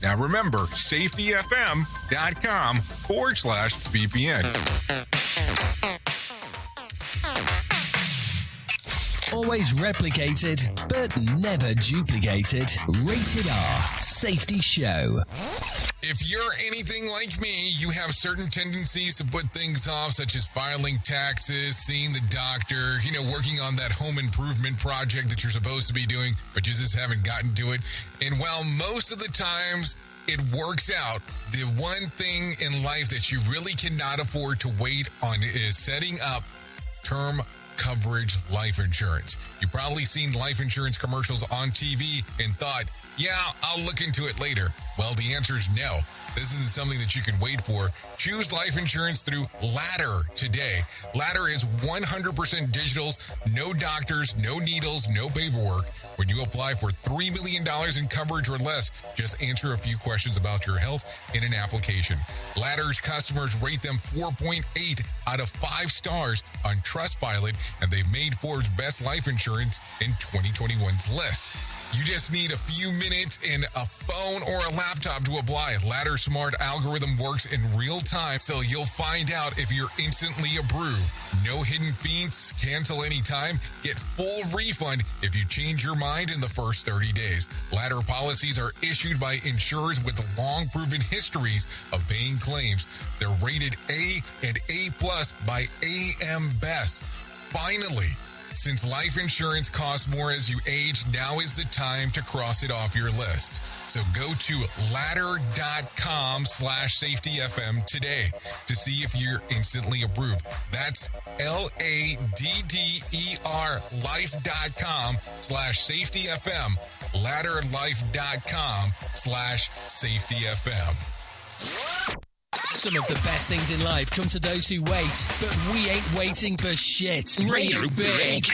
Speaker 5: Now remember, safetyfm.com/VPN.
Speaker 15: Always replicated, but never duplicated. Rated R Safety Show.
Speaker 5: If you're anything like me, you have certain tendencies to put things off, such as filing taxes, seeing the doctor, working on that home improvement project that you're supposed to be doing, but you just haven't gotten to it. And while most of the times it works out, the one thing in life that you really cannot afford to wait on is setting up term coverage life insurance. You've probably seen life insurance commercials on TV and thought, yeah, I'll look into it later. Well, the answer is no. This isn't something that you can wait for. Choose life insurance through Ladder today. Ladder is 100% digitals, no doctors, no needles, no paperwork. When you apply for $3 million in coverage or less, just answer a few questions about your health in an application. Ladder's customers rate them 4.8 out of 5 stars on Trustpilot, and they've made Forbes' best life insurance in 2021's list. You just need a few minutes and a phone or a laptop to apply. Ladder Smart algorithm works in real time, so you'll find out if you're instantly approved. No hidden fees, cancel anytime, get full refund if you change your mind in the first 30 days. Ladder policies are issued by insurers with long proven histories of paying claims. They're rated A and A+ by AM Best. Finally, since life insurance costs more as you age, now is the time to cross it off your list. So go to ladder.com/safetyfm today to see if you're instantly approved. That's LADDER life.com/safetyfm. Ladderlife.com/safetyfm.
Speaker 14: Some of the best things in life come to those who wait, but we ain't waiting for shit. Radio Big.
Speaker 2: We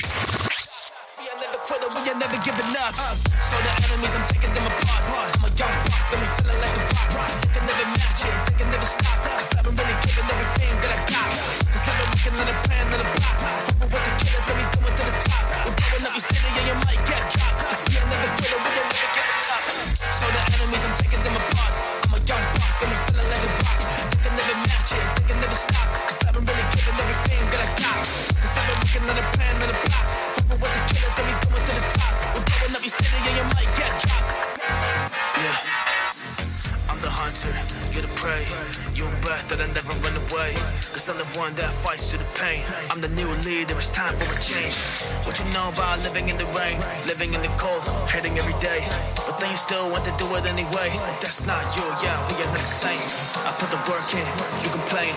Speaker 2: are never quitter, we are never giving up. So the enemies, I'm taking them apart. I'm a young boss, got me feeling like a rock. They can never match it, they can never stop. Cause I've been really giving everything that I got. Cause I've been working on a plan, on a plot. Over with the killers, and we going to the top. We're blowing up your city, and you might get dropped. Cause we are never quitter, we are never giving up. So the enemies, I'm taking them apart. I'm a young boss, got me feeling like a rock. They can never match it, they can never stop. Cause I've been really giving everything that I got. Cause I've been working on a plan, on a plot. Over with the killers, and we going to the top. We're blowing up your city, and you might get dropped. Yeah, I'm the hunter, you're the prey. You're a birth that I never run away. Cause I'm the one that fights to the pain. I'm the new leader, it's time for a change. What you know about living in the rain, living in the cold, hating every day, but then you still want to do it anyway. That's not you, yeah, we are not the same. I put the work in, you complain.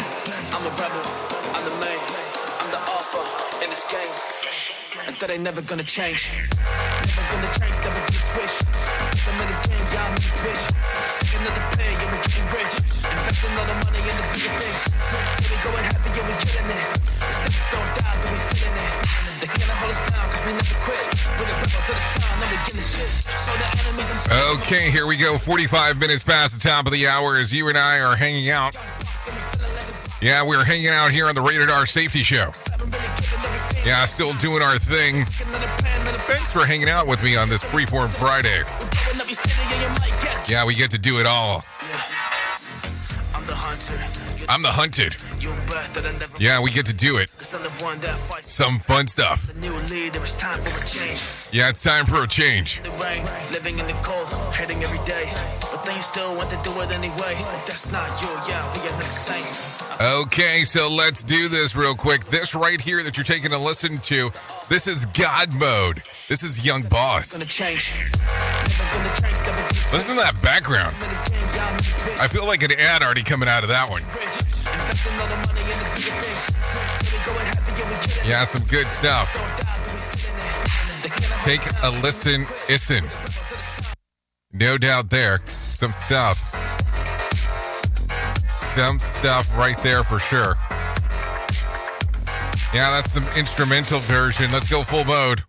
Speaker 2: I'm a rebel, I'm the main, I'm the alpha in this game. And that ain't never gonna change. Never gonna change, never gonna switch. Cause I'm in this game, yeah, I'm in this bitch. Sticking at the pay, yeah, we're getting rich. Investing all the money in the bigger things. Yeah, we going heavy, yeah, we getting it. The stakes don't die, then we feeling it. They cannot hold us down, cause we never quit. We're the rebels to the town, and we getting shit. So the enemies, I'm
Speaker 5: Okay, here we go. 45 minutes past the top of the hour as you and I are hanging out. Yeah, we're hanging out here on the Rated R Safety Show. Yeah, still doing our thing. Thanks for hanging out with me on this Freeform Friday. Yeah, we get to do it all. I'm the hunted. Yeah, we get to do it. Some fun stuff. Yeah, it's time for a change.
Speaker 2: Living in the cold, hating every day, but then you still want to do it anyway. That's not you, yeah, we are not the same.
Speaker 5: Okay, so let's do this real quick. This right here that you're taking a listen to, this is God Mode. This is Young Boss. Listen to that background. I feel like an ad already coming out of that one. Yeah, some good stuff. Take a listen. No doubt there. Some stuff. Some stuff right there for sure. Yeah, that's some instrumental version. Let's go full mode.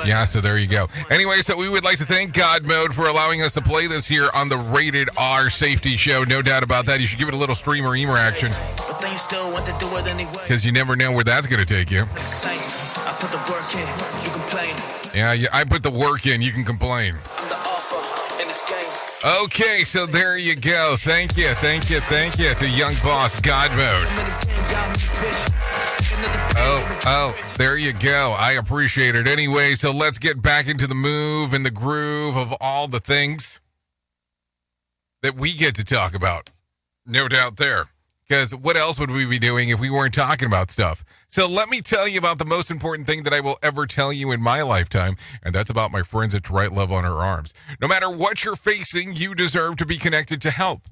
Speaker 5: Yeah, so there you go. Anyway, so we would like to thank God Mode for allowing us to play this here on the Rated R Safety Show. No doubt about that. You should give it a little stream or emer action. Because you never know where that's going to take you.
Speaker 2: I put the work in, you complain.
Speaker 5: Yeah, I put the work in, you can complain.
Speaker 2: I'm the alpha in this game.
Speaker 5: Okay, so there you go. Thank you to Young Boss God Mode. Oh, there you go. I appreciate it. Anyway, so let's get back into the move and the groove of all the things that we get to talk about. No doubt there. Because what else would we be doing if we weren't talking about stuff? So let me tell you about the most important thing that I will ever tell you in my lifetime, and that's about my friends at Right Love on Her Arms. No matter what you're facing, you deserve to be connected to help.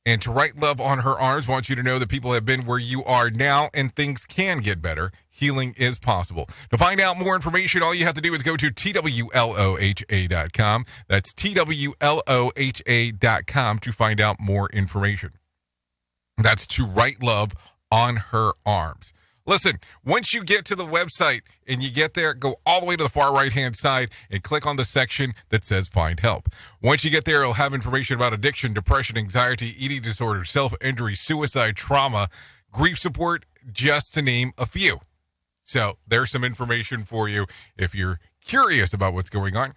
Speaker 5: And to Right Love on Her Arms wants you to know that people have been where you are now, and things can get better. Healing is possible. To find out more information, all you have to do is go to TWLOHA.com. That's TWLOHA.com to find out more information. That's to Right Love on Her Arms. Listen, once you get to the website and you get there, go all the way to the far right-hand side and click on the section that says Find Help. Once you get there, it'll have information about addiction, depression, anxiety, eating disorder, self-injury, suicide, trauma, grief support, just to name a few. So there's some information for you if you're curious about what's going on.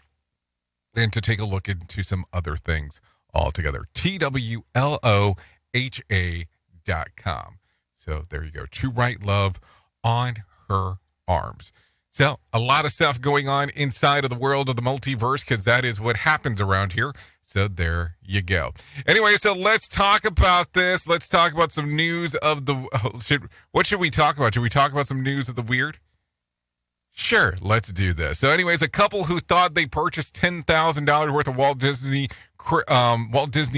Speaker 5: and to take a look into some other things altogether. TWLOHA.com. So there you go. To Write Love on Her Arms. So a lot of stuff going on inside of the world of the multiverse, because that is what happens around here. So there you go. Anyway, so let's talk about this. Let's talk about some news of the... what should we talk about? Should we talk about some news of the weird? Sure, let's do this. So anyways, a couple who thought they purchased $10,000 worth of Walt Disney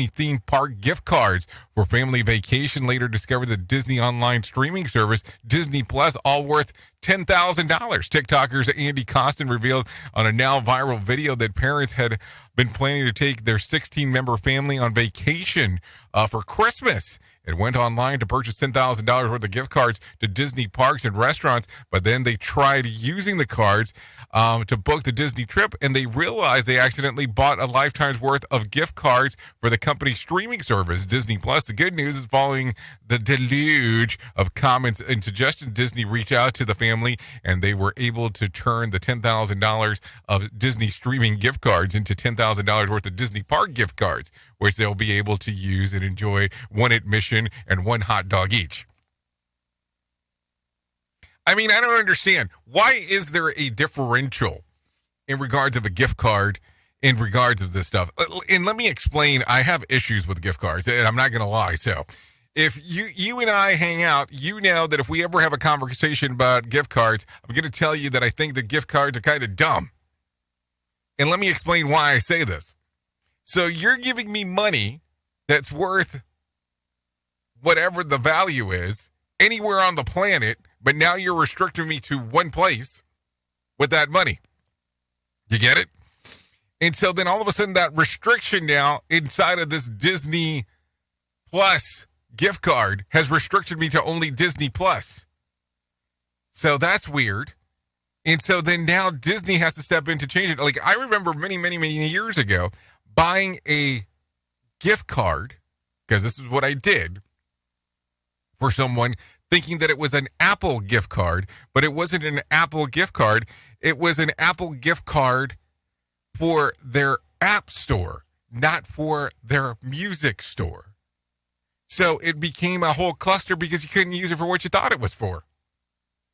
Speaker 5: theme park gift cards for family vacation later discovered the Disney online streaming service Disney Plus, all worth $10,000. TikTokers Andy Costin revealed on a now viral video that parents had been planning to take their 16-member family on vacation for Christmas. It went online to purchase $10,000 worth of gift cards to Disney parks and restaurants, but then they tried using the cards to book the Disney trip, and they realized they accidentally bought a lifetime's worth of gift cards for the company's streaming service, Disney Plus. The good news is, following the deluge of comments and suggestions, Disney reached out to the family, and they were able to turn the $10,000 of Disney streaming gift cards into $10,000 worth of Disney park gift cards, which they'll be able to use and enjoy one admission and one hot dog each. I mean, I don't understand. Why is there a differential in regards of a gift card in regards of this stuff? And let me explain. I have issues with gift cards, and I'm not going to lie. So if you and I hang out, you know that if we ever have a conversation about gift cards, I'm going to tell you that I think the gift cards are kind of dumb. And let me explain why I say this. So you're giving me money that's worth whatever the value is anywhere on the planet, but now you're restricting me to one place with that money. You get it? And so then all of a sudden that restriction now inside of this Disney Plus gift card has restricted me to only Disney Plus. So that's weird. And so then now Disney has to step in to change it. Like, I remember many, many, many years ago buying a gift card, because this is what I did, for someone, thinking that it was an Apple gift card, but it wasn't an Apple gift card. It was an Apple gift card for their app store, not for their music store. So it became a whole cluster because you couldn't use it for what you thought it was for.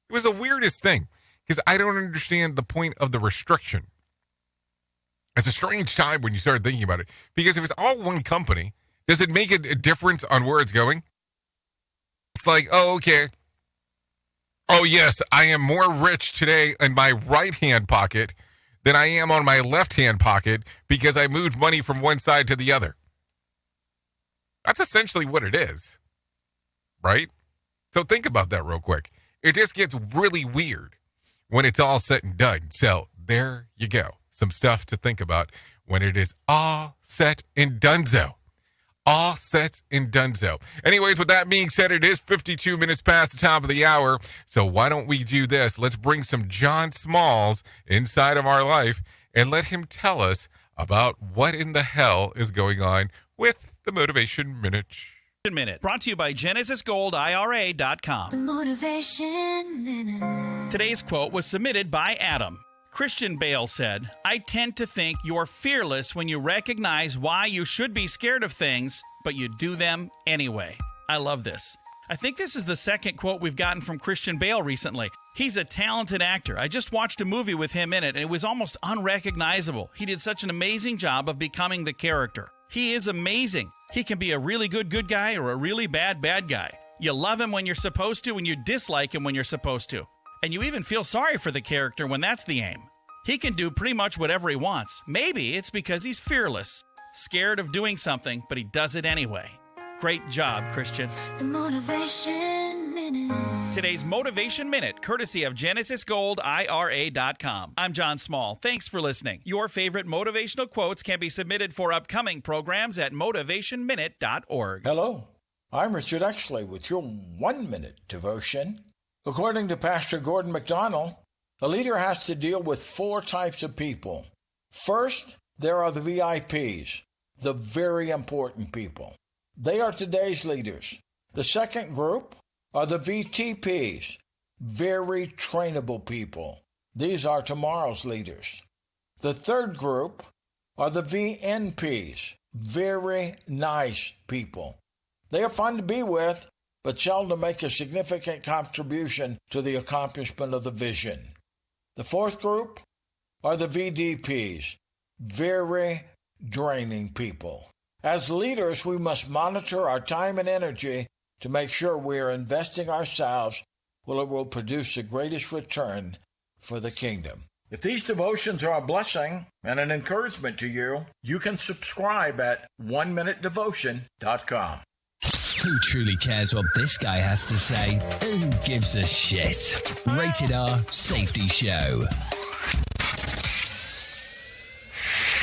Speaker 5: It was the weirdest thing, because I don't understand the point of the restriction. It's a strange time when you start thinking about it, because if it's all one company, does it make a difference on where it's going? It's like, oh, okay. Oh, yes, I am more rich today in my right-hand pocket than I am on my left-hand pocket because I moved money from one side to the other. That's essentially what it is, right? So think about that real quick. It just gets really weird when it's all said and done. So there you go. Some stuff to think about when it is all set and donezo. All set and donezo. Anyways, with that being said, it is 52 minutes past the top of the hour. So why don't we do this? Let's bring some John Smalls inside of our life and let him tell us about what in the hell is going on with the Motivation Minute.
Speaker 16: Minute, brought to you by GenesisGoldIRA.com.
Speaker 17: The Motivation Minute.
Speaker 16: Today's quote was submitted by Adam. Christian Bale said, "I tend to think you're fearless when you recognize why you should be scared of things, but you do them anyway." I love this. I think this is the second quote we've gotten from Christian Bale recently. He's a talented actor. I just watched a movie with him in it, and it was almost unrecognizable. He did such an amazing job of becoming the character. He is amazing. He can be a really good guy or a really bad guy. You love him when you're supposed to, and you dislike him when you're supposed to. And you even feel sorry for the character when that's the aim. He can do pretty much whatever he wants. Maybe it's because he's fearless, scared of doing something, but he does it anyway. Great job, Christian.
Speaker 17: The Motivation Minute.
Speaker 16: Today's Motivation Minute, courtesy of GenesisGoldIRA.com. I'm John Small. Thanks for listening. Your favorite motivational quotes can be submitted for upcoming programs at motivationminute.org.
Speaker 18: Hello, I'm Richard Exley with your 1-minute devotion. According to Pastor Gordon McDonald, a leader has to deal with 4 types of people. First, there are the VIPs, the very important people. They are today's leaders. The second group are the VTPs, very trainable people. These are tomorrow's leaders. The third group are the VNPs, very nice people. They are fun to be with, but seldom make a significant contribution to the accomplishment of the vision. The fourth group are the VDPs, very draining people. As leaders, we must monitor our time and energy to make sure we are investing ourselves where it will produce the greatest return for the kingdom. If these devotions are a blessing and an encouragement to you, you can subscribe at oneminutedevotion.com.
Speaker 14: Who truly cares what this guy has to say? Who gives a shit? Rated R Safety Show.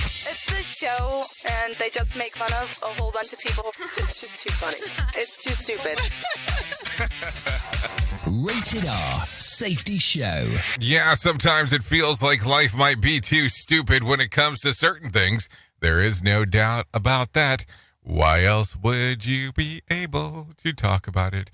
Speaker 19: It's this show, and they just make fun of a whole bunch of people. It's just too funny. It's too stupid.
Speaker 14: Rated R Safety Show.
Speaker 5: Yeah, sometimes it feels like life might be too stupid when it comes to certain things. There is no doubt about that. Why else would you be able to talk about it?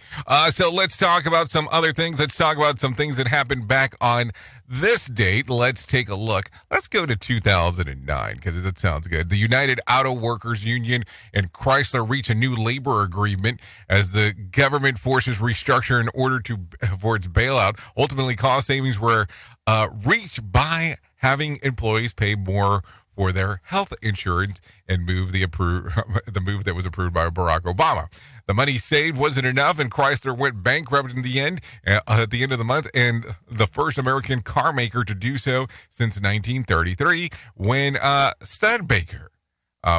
Speaker 5: So let's talk about some other things. Let's talk about some things that happened back on this date. Let's take a look. Let's go to 2009 because that sounds good. The United Auto Workers Union and Chrysler reach a new labor agreement as the government forces restructure in order for its bailout. Ultimately, cost savings were reached by having employees pay more for their health insurance and the move that was approved by Barack Obama. The money saved wasn't enough, and Chrysler went bankrupt in the end at the end of the month, and the first American car maker to do so since 1933 when Studebaker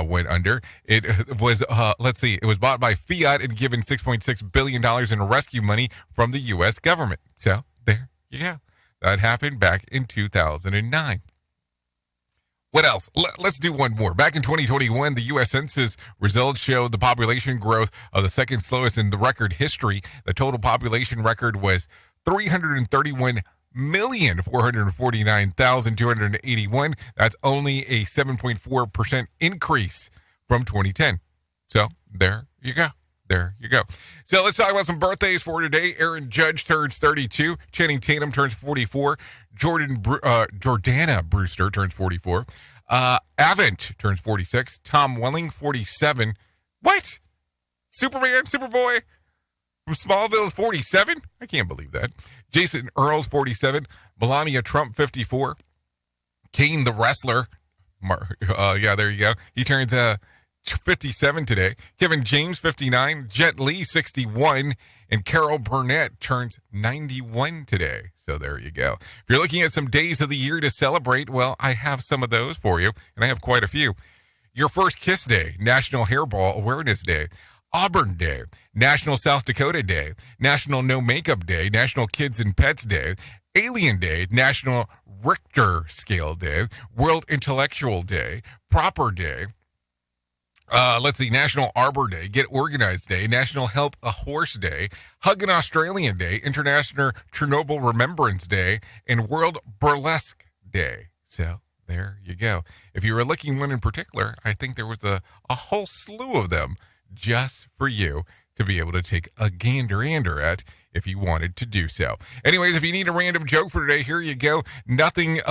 Speaker 5: went under. It was it was bought by Fiat and given $6.6 billion in rescue money from the U.S. government. So there you go. That happened back in 2009. What else? Let's do one more. Back in 2021, the U.S. Census results showed the population growth of the second slowest in the record history. The total population record was 331,449,281. That's only a 7.4% increase from 2010. So there you go. There you go. So let's talk about some birthdays for today. Aaron Judge turns 32. Channing Tatum turns 44. Jordana Brewster turns 44. Avent turns 46. Tom Welling, 47. What? Superboy from Smallville is 47? I can't believe that. Jason Earls, 47. Melania Trump, 54. Kane the wrestler. There you go. He turns 57 today. Kevin James, 59. Jet Li, 61. And Carol Burnett turns 91 today. So there you go. If you're looking at some days of the year to celebrate, well, I have some of those for you, and I have quite a few. Your First Kiss Day, National Hairball Awareness Day, Auburn Day, National South Dakota Day, National No Makeup Day, National Kids and Pets Day, Alien Day, National Richter Scale Day, World Intellectual Day, Proper Day, National Arbor Day, Get Organized Day, National Help a Horse Day, Hug an Australian Day, International Chernobyl Remembrance Day, and World Burlesque Day. So there you go. If you were looking one in particular, I think there was a whole slew of them just for you to be able to take a gander at if you wanted to do so. Anyways, if you need a random joke for today, here you go. Nothing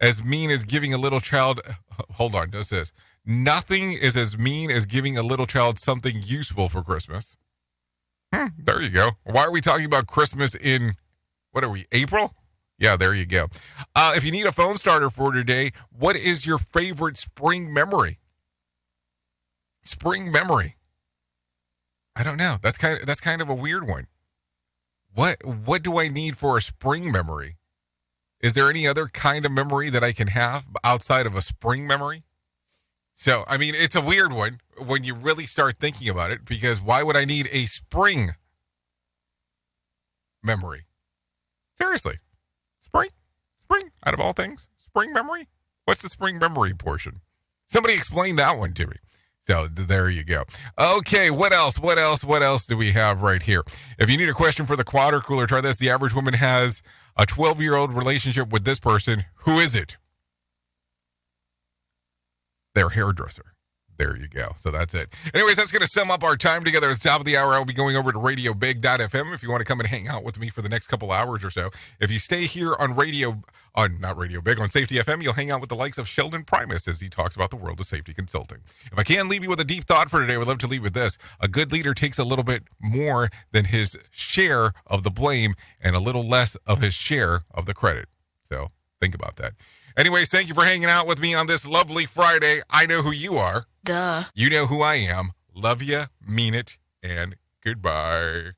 Speaker 5: as mean as giving a little child... Hold on, notice this. Nothing is as mean as giving a little child something useful for Christmas. There you go. Why are we talking about Christmas in, April? Yeah, there you go. If you need a phone starter for today, what is your favorite spring memory? Spring memory. I don't know. That's kind of a weird one. What do I need for a spring memory? Is there any other kind of memory that I can have outside of a spring memory? So, I mean, it's a weird one when you really start thinking about it, because why would I need a spring memory? Seriously. Spring, out of all things. Spring memory? What's the spring memory portion? Somebody explain that one to me. So there you go. Okay, what else do we have right here? If you need a question for the quad or cooler, try this. The average woman has a 12-year-old relationship with this person. Who is it? Their hairdresser. There you go. So that's it. Anyways, that's going to sum up our time together. At the top of the hour, I'll be going over to radiobig.fm if you want to come and hang out with me for the next couple hours or so. If you stay here on not Radio Big, on Safety FM, you'll hang out with the likes of Sheldon Primus as he talks about the world of safety consulting. If I can leave you with a deep thought for today, I would love to leave with this. A good leader takes a little bit more than his share of the blame and a little less of his share of the credit. So think about that. Anyways, thank you for hanging out with me on this lovely Friday. I know who you are.
Speaker 20: Duh.
Speaker 5: You know who I am. Love ya, mean it, and goodbye.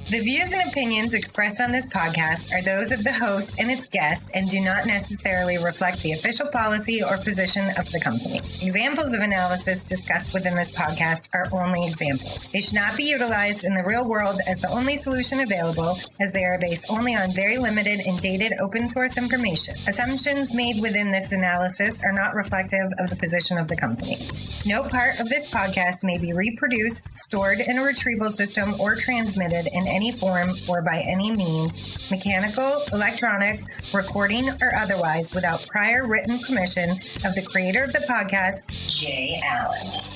Speaker 21: The views and opinions expressed on this podcast are those of the host and its guest and do not necessarily reflect the official policy or position of the company. Examples of analysis discussed within this podcast are only examples. They should not be utilized in the real world as the only solution available, as they are based only on very limited and dated open source information. Assumptions made within this analysis are not reflective of the position of the company. No part of this podcast may be reproduced, stored in a retrieval system, or transmitted in any form or by any means, mechanical, electronic, recording, or otherwise, without prior written permission of the creator of the podcast, Jay Allen.